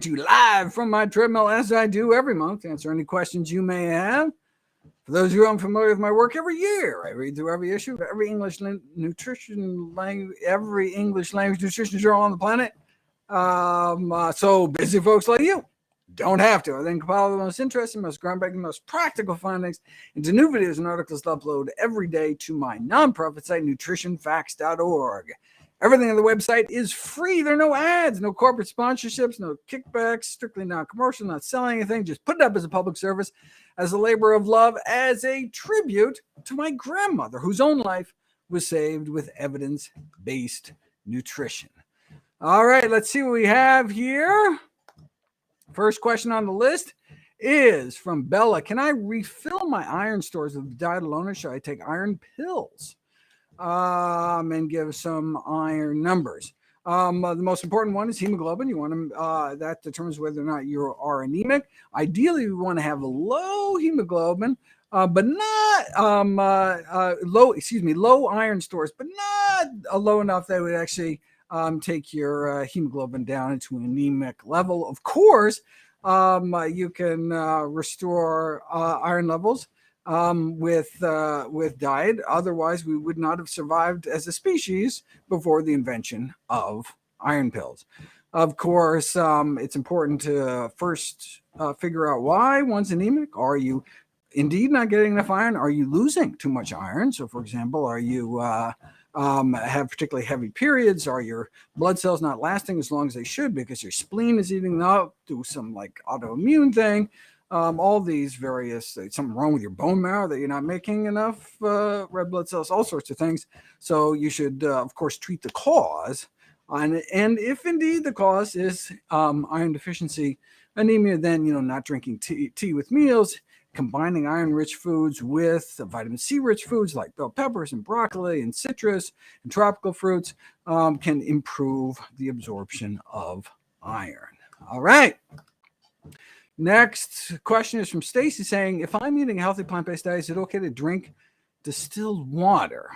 To you live from my treadmill as I do every month to answer any questions you may have. For those who are unfamiliar with my work, every year I read through every issue of every every English language nutrition journal on the planet. So busy folks like you don't have to. I then compile the most interesting, most groundbreaking, most practical findings into new videos and articles to upload every day to my nonprofit site, NutritionFacts.org. Everything on the website is free. There are no ads, no corporate sponsorships, no kickbacks, strictly non-commercial, not selling anything. Just put it up as a public service, as a labor of love, as a tribute to my grandmother, whose own life was saved with evidence-based nutrition. All right, let's see what we have here. First question on the list is from Bella. Can I refill my iron stores with diet alone, or should I take iron pills? And give some iron numbers. The most important one is hemoglobin. You want to that determines whether or not you are anemic. Ideally, you want to have a low hemoglobin, but not low iron stores, but not low enough that it would actually take your hemoglobin down into an anemic level. Of course, you can restore iron levels with diet. Otherwise, we would not have survived as a species before the invention of iron pills. Of course, it's important to first figure out why one's anemic. Are you indeed not getting enough iron? Are you losing too much iron? So, for example, are you have particularly heavy periods? Are your blood cells not lasting as long as they should because your spleen is eating up? Do some like autoimmune thing? All these various, something wrong with your bone marrow that you're not making enough red blood cells, all sorts of things. So you should, of course, treat the cause. And if indeed the cause is iron deficiency anemia, then, not drinking tea with meals, combining iron-rich foods with vitamin C-rich foods like bell peppers and broccoli and citrus and tropical fruits can improve the absorption of iron. All right. Next question is from Stacy saying, if I'm eating a healthy plant-based diet, is it okay to drink distilled water?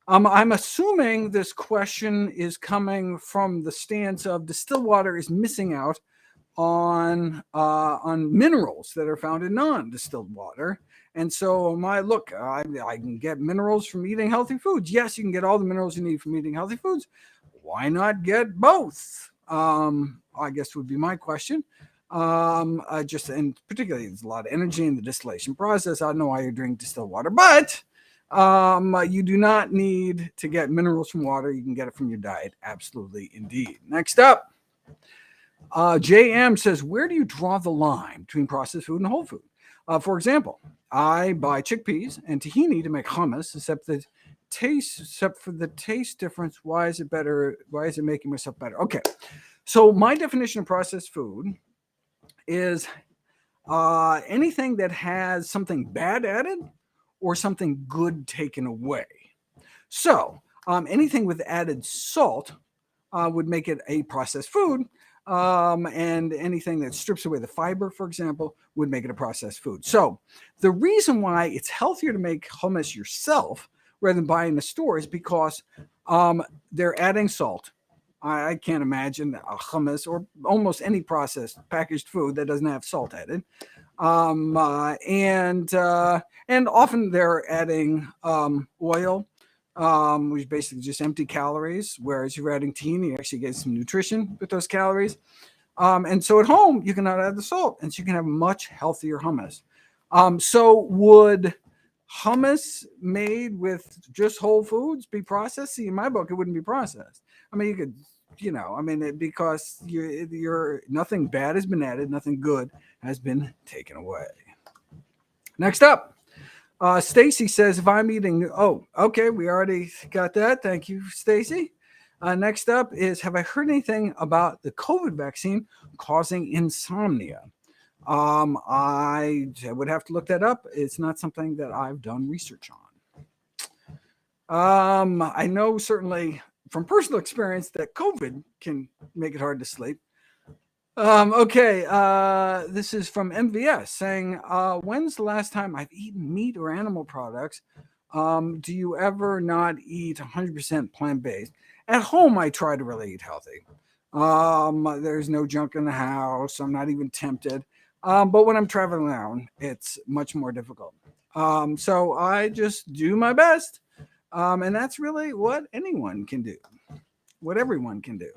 I'm assuming this question is coming from the stance of distilled water is missing out on minerals that are found in non-distilled water. And so I can get minerals from eating healthy foods. Yes, you can get all the minerals you need from eating healthy foods. Why not get both? I guess would be my question. And particularly there's a lot of energy in the distillation process. I don't know why you're drinking distilled water, but you do not need to get minerals from water. You can get it from your diet. Absolutely, indeed. Next up, JM says, where do you draw the line between processed food and whole food? For example, I buy chickpeas and tahini to make hummus, except for the taste difference. Why is it better? Why is it making myself better? Okay. So my definition of processed food is anything that has something bad added or something good taken away. So anything with added salt would make it a processed food. And anything that strips away the fiber, for example, would make it a processed food. So the reason why it's healthier to make hummus yourself rather than buying in the store is because they're adding salt. I can't imagine a hummus or almost any processed packaged food that doesn't have salt added. And often they're adding oil, which is basically just empty calories, whereas you're adding tahini, you actually get some nutrition with those calories. And so at home, you cannot add the salt, and so you can have much healthier hummus. So would hummus made with just whole foods be processed? See, in my book, it wouldn't be processed. I mean, you could, because you're nothing bad has been added, nothing good has been taken away. Next up, Stacy says, if I'm eating, okay, we already got that. Thank you, Stacy. Next up is, have I heard anything about the COVID vaccine causing insomnia? I would have to look that up. It's not something that I've done research on. I know certainly from personal experience that COVID can make it hard to sleep. This is from MVS saying, when's the last time I've eaten meat or animal products? Do you ever not eat 100% plant-based? At home, I try to really eat healthy. There's no junk in the house. I'm not even tempted. But when I'm traveling around, it's much more difficult. So I just do my best. And that's really what anyone can do, what everyone can do.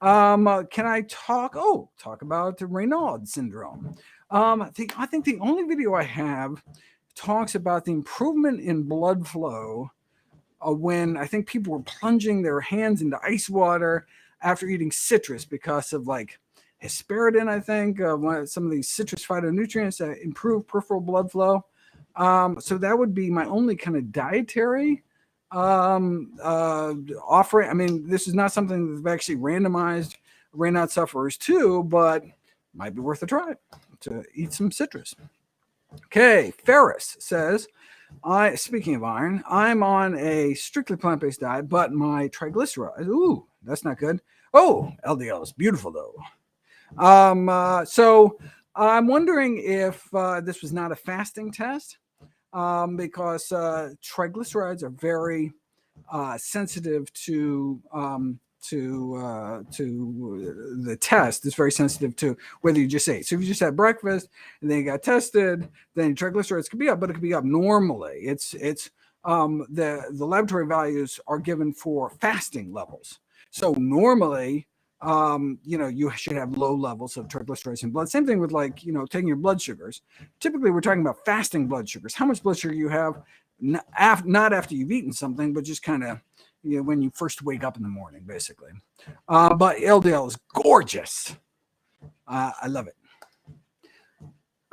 Can I talk? Oh, talk about the Raynaud syndrome. I think the only video I have talks about the improvement in blood flow when I think people were plunging their hands into ice water after eating citrus because of like hesperidin, I think, some of these citrus phytonutrients that improve peripheral blood flow. So that would be my only kind of dietary offering. I mean, this is not something that's actually randomized Raynaud sufferers to, but might be worth a try to eat some citrus. Okay, Ferris says, speaking of iron, I'm on a strictly plant-based diet, but my triglycerides, ooh, that's not good. Oh, LDL is beautiful though. So I'm wondering if this was not a fasting test, because triglycerides are very sensitive to the test. It's very sensitive to whether you just ate. So if you just had breakfast and then you got tested, then your triglycerides could be up, but it could be up normally. It's the laboratory values are given for fasting levels. So normally, you should have low levels of triglycerides in blood. Same thing with taking your blood sugars. Typically, we're talking about fasting blood sugars. How much blood sugar you have, not after you've eaten something, but just kind of when you first wake up in the morning, basically. But LDL is gorgeous. I love it.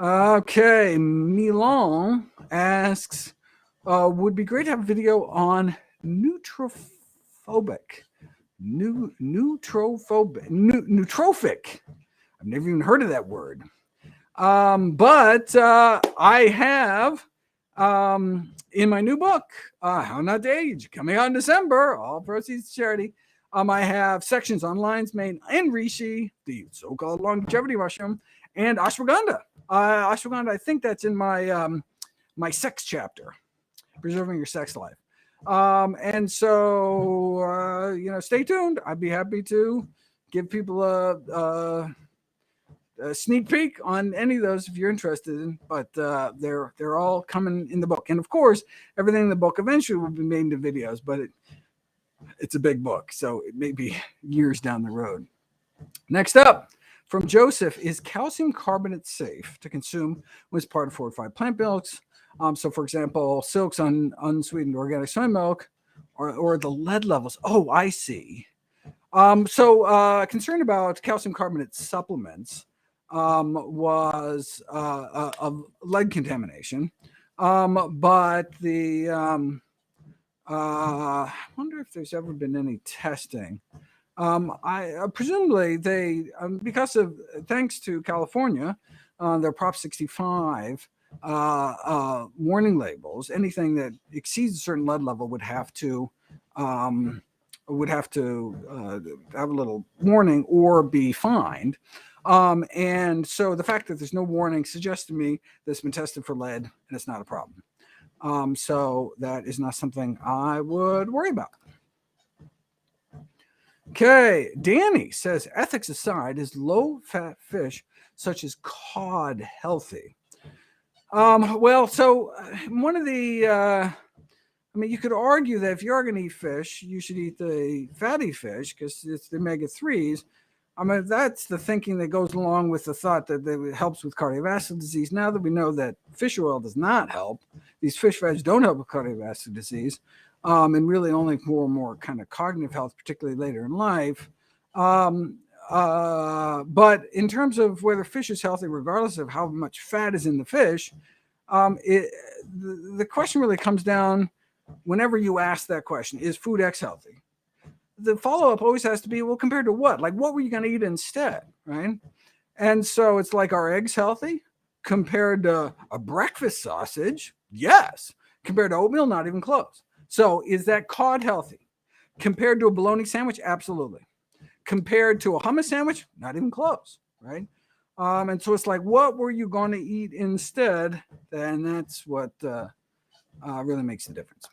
Okay, Milan asks, would be great to have a video on Neutrophobic. Neutrophic. I've never even heard of that word. But I have in my new book, How Not to Age, coming out in December, all proceeds to charity. I have sections on lion's mane and reishi, the so-called longevity mushroom, and ashwagandha. Ashwagandha, I think that's in my my sex chapter, preserving your sex life. And so, stay tuned. I'd be happy to give people a sneak peek on any of those if you're interested in, but they're all coming in the book. And of course, everything in the book eventually will be made into videos, but it's a big book, so it may be years down the road. Next up from Joseph, is calcium carbonate safe to consume when it's part of fortified plant milks? So for example, Silk's unsweetened organic soy milk, or the lead levels. Oh, I see. Concerned about calcium carbonate supplements was of lead contamination. But I wonder if there's ever been any testing. I presumably they, because of thanks to California, their Prop 65 warning labels, anything that exceeds a certain lead level would have to have a little warning or be fined. And so the fact that there's no warning suggests to me that it's been tested for lead and it's not a problem. So that is not something I would worry about. Okay, Danny says, ethics aside, is low-fat fish such as cod healthy? Well, so one of the, you could argue that if you're going to eat fish, you should eat the fatty fish because it's the omega-3s. That's the thinking that goes along with the thought that it helps with cardiovascular disease. Now that we know that fish oil does not help, these fish fats don't help with cardiovascular disease, and really only more kind of cognitive health, particularly later in life. But in terms of whether fish is healthy, regardless of how much fat is in the fish, the question really comes down, whenever you ask that question, is food X healthy? The follow-up always has to be, well, compared to what? Like, what were you going to eat instead, right? And so it's like, are eggs healthy? Compared to a breakfast sausage? Yes. Compared to oatmeal? Not even close. So is that cod healthy? Compared to a bologna sandwich? Absolutely. Compared to a hummus sandwich? Not even close, right? And so it's like, what were you going to eat instead? And that's what really makes the difference.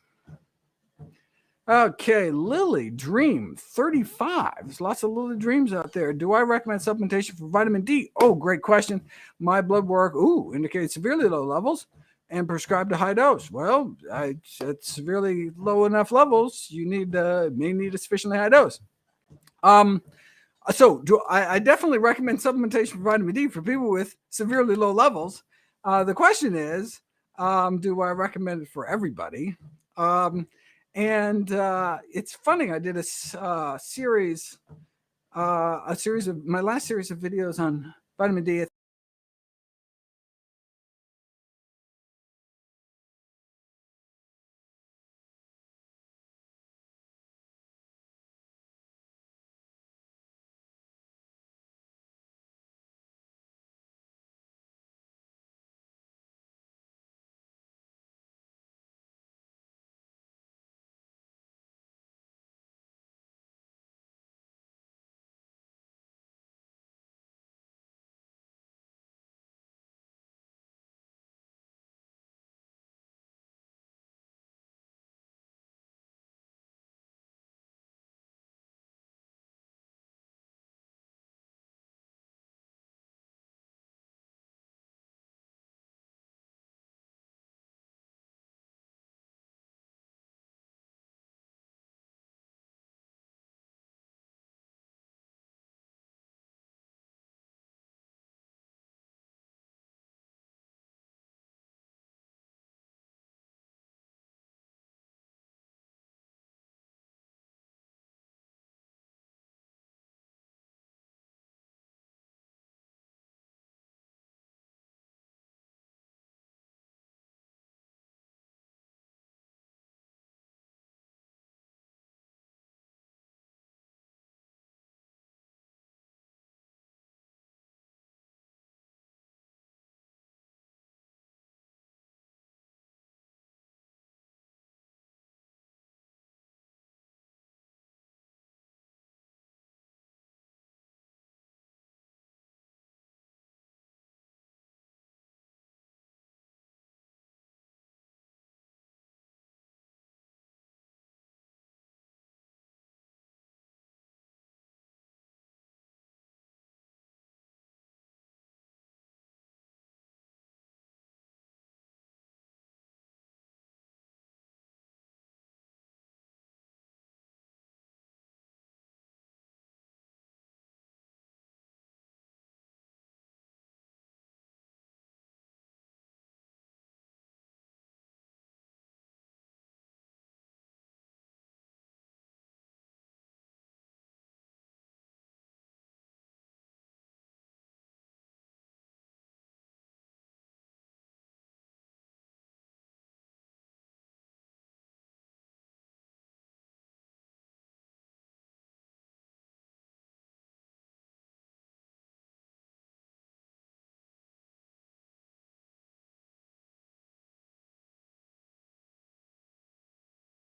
Okay, Lily Dream 35. There's lots of Lily Dreams out there. Do I recommend supplementation for vitamin D? Oh, great question. My blood work, indicates severely low levels and prescribed a high dose. Well, at severely low enough levels, you may need a sufficiently high dose. So I definitely recommend supplementation for vitamin D for people with severely low levels. The question is, do I recommend it for everybody? And it's funny. I did a series of my last series of videos on vitamin D.